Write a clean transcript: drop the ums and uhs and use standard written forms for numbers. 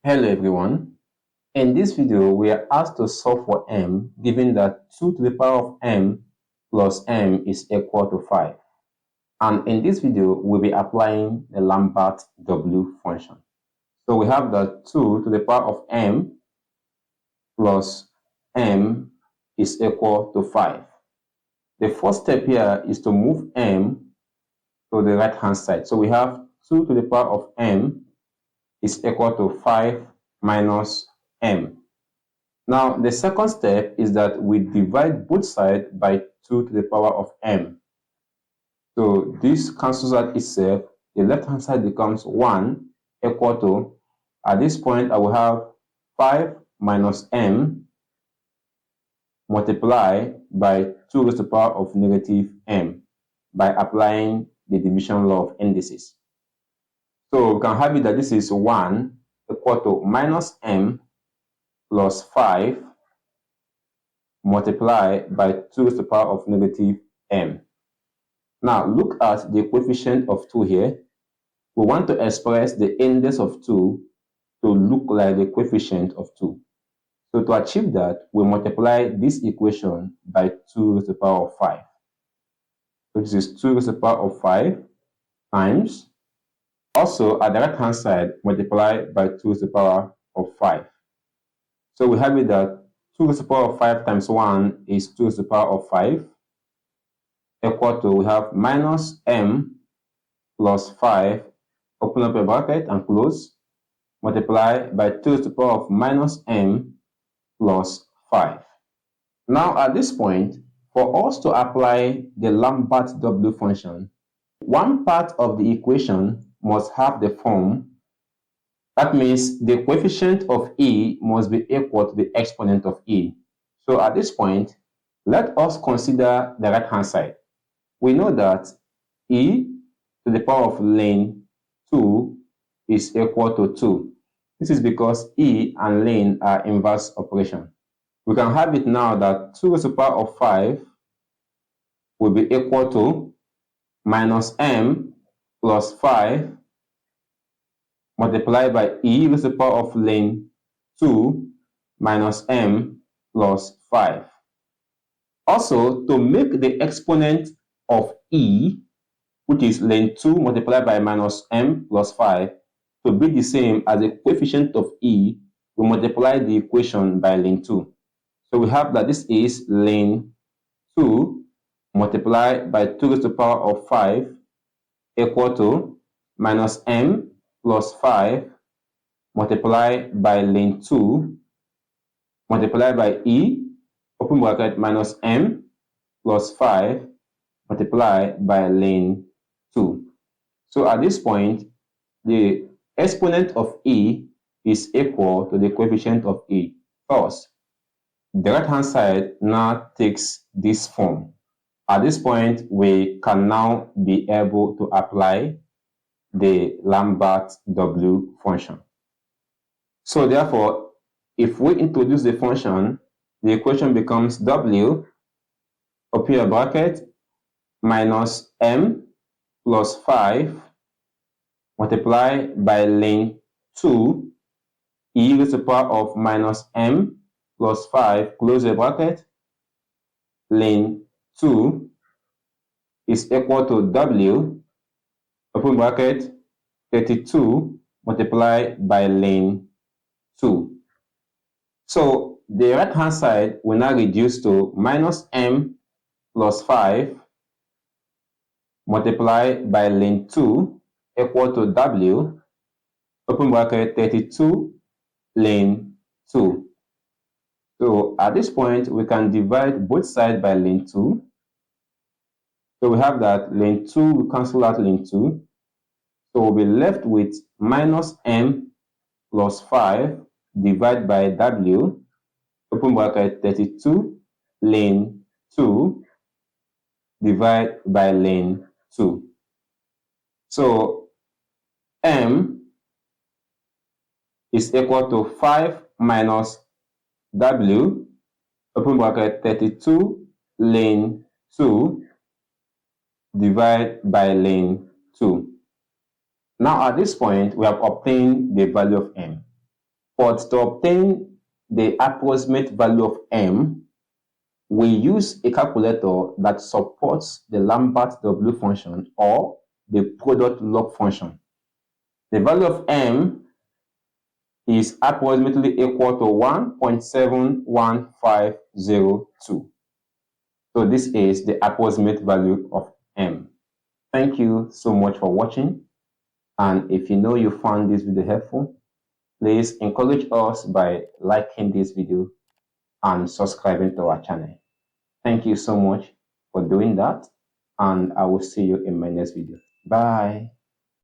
Hello everyone. In this video, we are asked to solve for m given that 2 to the power of m plus m is equal to 5. And in this video, we'll be applying the Lambert W function. So we have that 2 to the power of m plus m is equal to 5. The first step here is to move m to the right hand side. So we have 2 to the power of m is equal to 5 minus m. Now, the second step is that we divide both sides by 2 to the power of m. So this cancels out itself. The left-hand side becomes 1 equal to, at this point, I will have 5 minus m multiplied by 2 raised to the power of negative m by applying the division law of indices. So we can have it that this is 1 equal to minus m plus 5 multiplied by 2 raised to the power of negative m. Now look at the coefficient of 2 here. We want to express the index of 2 to look like the coefficient of 2. So to achieve that, we multiply this equation by 2 raised to the power of 5. So this is 2 raised to the power of 5 times. Also, at the right-hand side, multiply by 2 raised to the power of 5. So we have it that 2 raised to the power of 5 times 1 is 2 raised to the power of 5, equal to, we have minus m plus 5, open up a bracket and close, multiply by 2 raised to the power of minus m plus 5. Now at this point, for us to apply the Lambert W function, one part of the equation must have the form. That means the coefficient of e must be equal to the exponent of e. So at this point, let us consider the right-hand side. We know that e to the power of ln 2 is equal to 2. This is because e and ln are inverse operation. We can have it now that 2 raised to the power of 5 will be equal to minus m plus 5 multiplied by e raised to the power of ln 2 minus m plus 5. Also, to make the exponent of e, which is ln 2 multiplied by minus m plus 5, to be the same as the coefficient of e, we multiply the equation by ln 2. So we have that this is ln 2 multiplied by 2 raised to the power of 5 equal to minus m plus 5 multiplied by ln 2 multiplied by e, open bracket, minus m plus 5 multiplied by ln 2. So at this point, the exponent of e is equal to the coefficient of e. First, the right-hand side now takes this form. At this point, we can now be able to apply the Lambert W function. So therefore, if we introduce the function, the equation becomes w, open a bracket, minus m plus 5 multiplied by ln 2 e raised to the power of minus m plus 5, close the bracket, ln 2 is equal to w, open bracket, 32 multiplied by ln 2. So the right-hand side will now reduce to minus m plus 5 multiplied by ln 2 equal to w, open bracket, 32 ln 2. So at this point, we can divide both sides by ln 2. So we have that ln 2 will cancel out ln 2. So we'll be left with minus m plus 5 divided by w, open bracket, 32 ln 2 divided by ln 2. So m is equal to 5 minus w, open bracket, 32 ln 2 divided by ln 2. Now at this point, we have obtained the value of m. But to obtain the approximate value of m, we use a calculator that supports the Lambert W function or the product log function. The value of m is approximately equal to 1.71502. So this is the approximate value of m. Thank you so much for watching. And if you know you found this video helpful, please encourage us by liking this video and subscribing to our channel. Thank you so much for doing that, and I will see you in my next video. Bye.